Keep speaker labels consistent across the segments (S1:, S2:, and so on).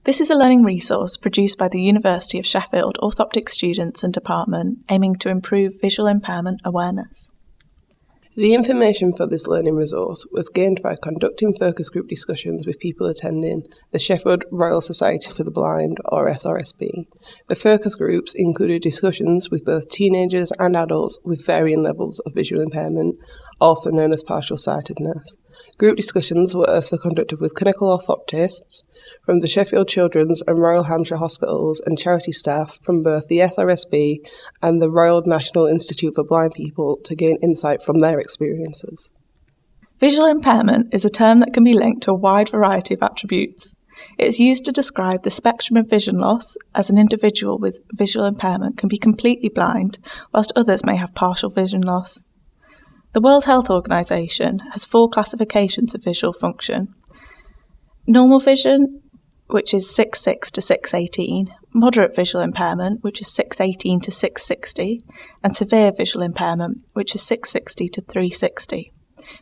S1: This is a learning resource produced by the University of Sjheffield Orthoptics students and department aiming to improve visual impairment awareness.
S2: The information for this learning resource was gained by conducting focus group discussions with people attending the Sheffield Royal Society for the Blind, or SRSB. The focus groups included discussions with both teenagers and adults with varying levels of visual impairment, also known as partial sightedness. Group discussions were also conducted with clinical orthoptists from the Sheffield Children's and Royal Hallamshire hospitals and charity staff from both the SRSB and the Royal National Institute for Blind People to gain insight from their experiences.
S1: Visual impairment is a term that can be linked to a wide variety of attributes. It is used to describe the spectrum of vision loss, as an individual with visual impairment can be completely blind, whilst others may have partial vision loss. The World Health Organization has 4 classifications of visual function. Normal vision, which is 6.6 to 6.18, moderate visual impairment, which is 6.18 to 6.60, and severe visual impairment, which is 6.60 to 3.60,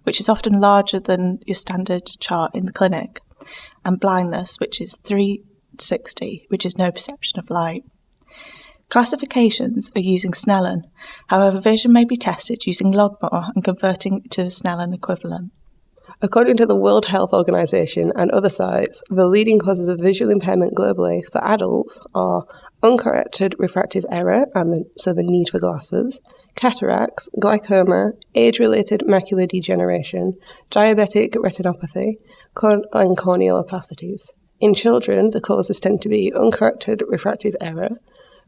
S1: which is often larger than your standard chart in the clinic, and blindness, which is 3.60, which is no perception of light. Classifications are using Snellen, however vision may be tested using Logmar and converting to a Snellen equivalent.
S2: According to the World Health Organization and other sites, the leading causes of visual impairment globally for adults are uncorrected refractive error, so the need for glasses, cataracts, glaucoma, age-related macular degeneration, diabetic retinopathy, and corneal opacities. In children, the causes tend to be uncorrected refractive error,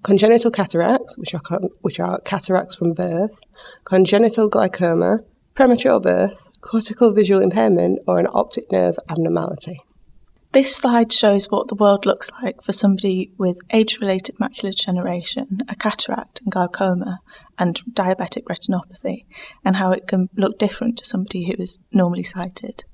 S2: congenital cataracts, which are cataracts from birth, congenital glaucoma, premature birth, cortical visual impairment, or an optic nerve abnormality.
S1: This slide shows what the world looks like for somebody with age-related macular degeneration, a cataract and glaucoma, and diabetic retinopathy, and how it can look different to somebody who is normally sighted.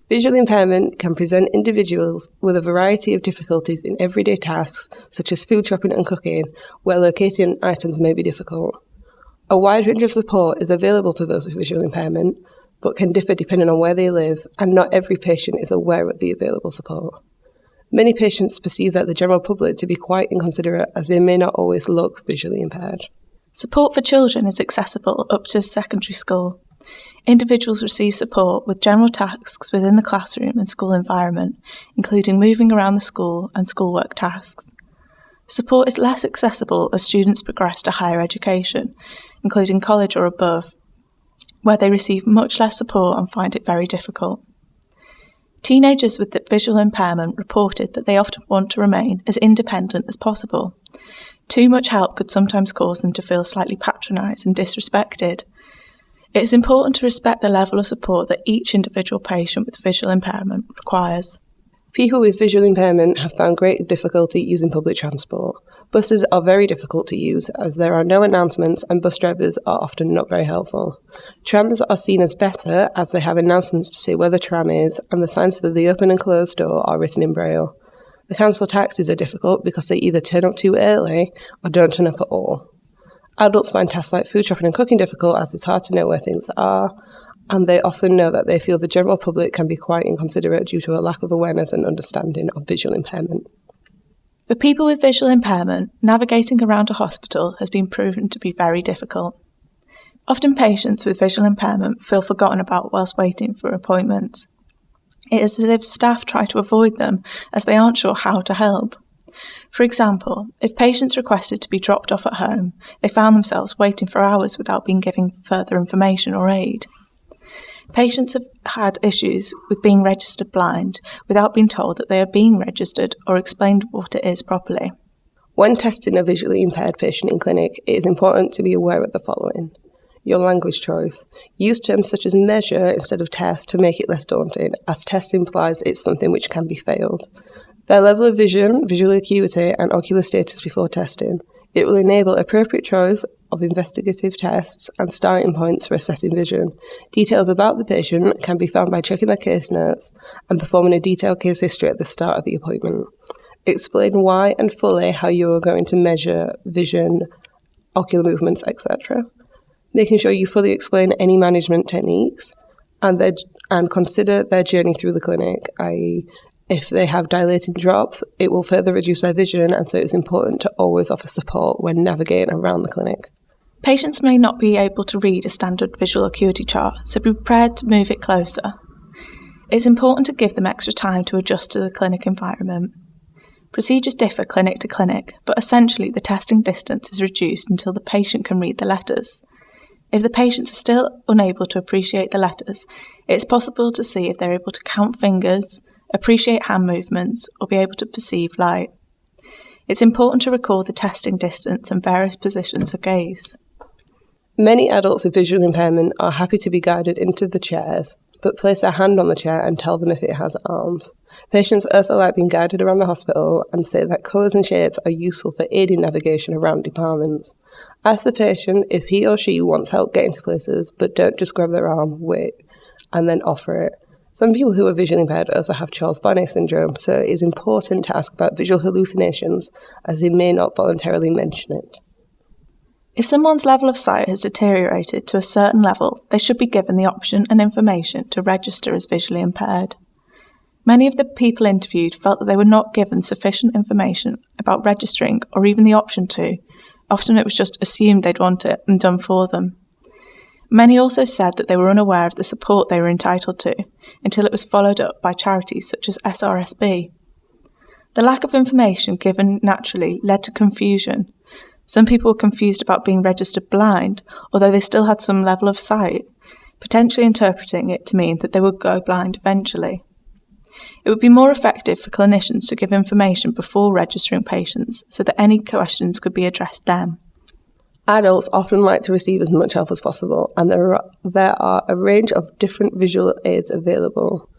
S2: Visual impairment can present individuals with a variety of difficulties in everyday tasks, such as food shopping and cooking, where locating items may be difficult. A wide range of support is available to those with visual impairment, but can differ depending on where they live, and not every patient is aware of the available support. Many patients perceive that the general public to be quite inconsiderate, as they may not always look visually impaired.
S1: Support for children is accessible up to secondary school. Individuals receive support with general tasks within the classroom and school environment, including moving around the school and schoolwork tasks. Support is less accessible as students progress to higher education, including college or above, where they receive much less support and find it very difficult. Teenagers with visual impairment reported that they often want to remain as independent as possible. Too much help could sometimes cause them to feel slightly patronised and disrespected. It is important to respect the level of support that each individual patient with visual impairment requires.
S2: People with visual impairment have found great difficulty using public transport. Buses are very difficult to use as there are no announcements and bus drivers are often not very helpful. Trams are seen as better as they have announcements to say where the tram is, and the signs for the open and closed door are written in Braille. The council taxis are difficult because they either turn up too early or don't turn up at all. Adults find tasks like food shopping and cooking difficult as it's hard to know where things are, and they often know that they feel the general public can be quite inconsiderate due to a lack of awareness and understanding of visual impairment.
S1: For people with visual impairment, navigating around a hospital has been proven to be very difficult. Often patients with visual impairment feel forgotten about whilst waiting for appointments. It is as if staff try to avoid them as they aren't sure how to help. For example, if patients requested to be dropped off at home, they found themselves waiting for hours without being given further information or aid. Patients have had issues with being registered blind without being told that they are being registered or explained what it is properly.
S2: When testing a visually impaired patient in clinic, it is important to be aware of the following. Your language choice. Use terms such as measure instead of test to make it less daunting, as test implies it's something which can be failed. Their level of vision, visual acuity, and ocular status before testing. It will enable appropriate choice of investigative tests and starting points for assessing vision. Details about the patient can be found by checking their case notes and performing a detailed case history at the start of the appointment. Explain why and fully how you are going to measure vision, ocular movements, etc. Making sure you fully explain any management techniques and consider their journey through the clinic, i.e. If they have dilated drops, it will further reduce their vision, and so it's important to always offer support when navigating around the clinic.
S1: Patients may not be able to read a standard visual acuity chart, so be prepared to move it closer. It's important to give them extra time to adjust to the clinic environment. Procedures differ clinic to clinic, but essentially the testing distance is reduced until the patient can read the letters. If the patients are still unable to appreciate the letters, it's possible to see if they're able to count fingers, appreciate hand movements, or be able to perceive light. It's important to record the testing distance and various positions of gaze.
S2: Many adults with visual impairment are happy to be guided into the chairs, but place their hand on the chair and tell them if it has arms. Patients also like being guided around the hospital and say that colours and shapes are useful for aiding navigation around departments. Ask the patient if he or she wants help getting to places, but don't just grab their arm, wait, and then offer it. Some people who are visually impaired also have Charles-Bonnet syndrome, so it is important to ask about visual hallucinations, as they may not voluntarily mention it.
S1: If someone's level of sight has deteriorated to a certain level, they should be given the option and information to register as visually impaired. Many of the people interviewed felt that they were not given sufficient information about registering or even the option to. Often it was just assumed they'd want it and done for them. Many also said that they were unaware of the support they were entitled to until it was followed up by charities such as SRSB. The lack of information given naturally led to confusion. Some people were confused about being registered blind, although they still had some level of sight, potentially interpreting it to mean that they would go blind eventually. It would be more effective for clinicians to give information before registering patients so that any questions could be addressed then.
S2: Adults often like to receive as much help as possible, and there are a range of different visual aids available.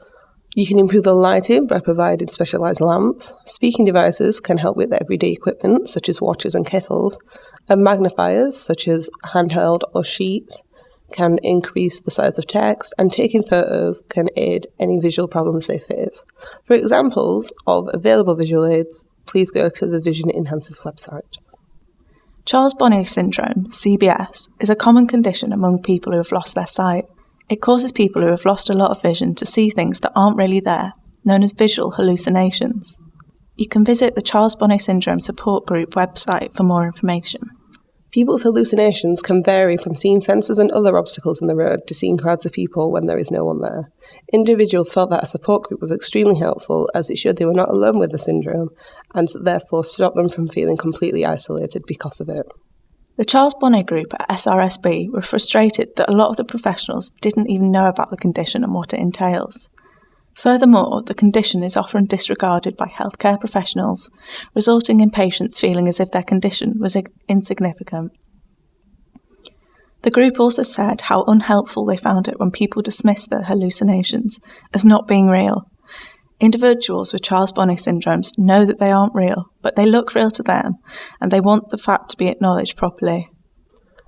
S2: You can improve the lighting by providing specialised lamps. Speaking devices can help with everyday equipment, such as watches and kettles, and magnifiers, such as handheld or sheets, can increase the size of text, and taking photos can aid any visual problems they face. For examples of available visual aids, please go to the Vision Enhancers website.
S1: Charles-Bonnet syndrome, CBS, is a common condition among people who have lost their sight. It causes people who have lost a lot of vision to see things that aren't really there, known as visual hallucinations. You can visit the Charles-Bonnet Syndrome Support Group website for more information.
S2: People's hallucinations can vary from seeing fences and other obstacles in the road to seeing crowds of people when there is no one there. Individuals felt that a support group was extremely helpful, as it showed they were not alone with the syndrome, and therefore stopped them from feeling completely isolated because of it.
S1: The Charles-Bonnet group at SRSB were frustrated that a lot of the professionals didn't even know about the condition and what it entails. Furthermore, the condition is often disregarded by healthcare professionals, resulting in patients feeling as if their condition was insignificant. The group also said how unhelpful they found it when people dismissed their hallucinations as not being real. Individuals with Charles-Bonnet syndromes know that they aren't real, but they look real to them, and they want the fact to be acknowledged properly.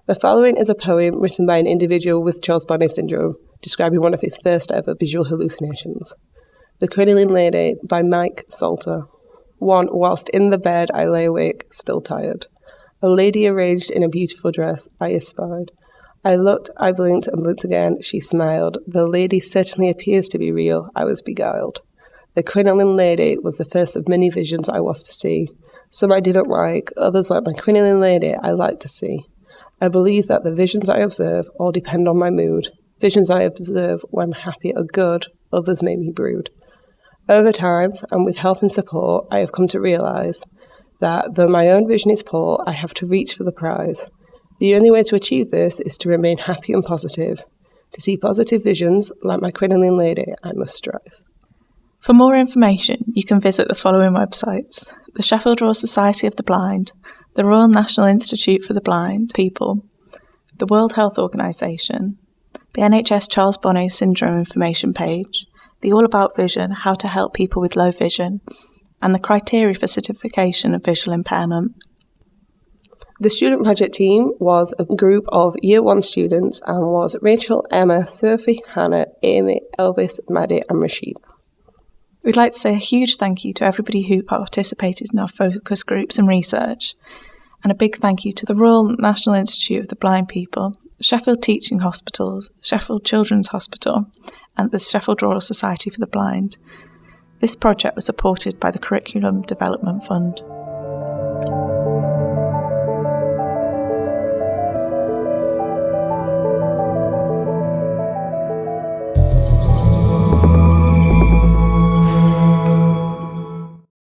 S2: The following is a poem written by an individual with Charles-Bonnet syndrome, describing one of his first ever visual hallucinations. The Crinoline Lady by Mike Salter. One, whilst in the bed I lay awake, still tired. A lady arranged in a beautiful dress I espied. I looked, I blinked and blinked again, she smiled. The lady certainly appears to be real, I was beguiled. The Crinoline Lady was the first of many visions I was to see. Some I didn't like, others like my Crinoline Lady I liked to see. I believe that the visions I observe all depend on my mood. Visions I observe when happy are good, others make me brood. Over time, and with help and support, I have come to realise that though my own vision is poor, I have to reach for the prize. The only way to achieve this is to remain happy and positive. To see positive visions, like my Crinoline Lady, I must strive.
S1: For more information, you can visit the following websites: the Sheffield Royal Society of the Blind, the Royal National Institute for the Blind People, the World Health Organisation, the NHS Charles-Bonnet Syndrome information page, the All About Vision, how to help people with low vision, and the criteria for certification of visual impairment.
S2: The student project team was a group of Year 1 students and was Rachel, Emma, Sophie, Hannah, Amy, Elvis, Maddie and Rashid.
S1: We'd like to say a huge thank you to everybody who participated in our focus groups and research, and a big thank you to the Royal National Institute of the Blind People, Sheffield Teaching Hospitals, Sheffield Children's Hospital, and the Sheffield Royal Society for the Blind. This project was supported by the Curriculum Development Fund.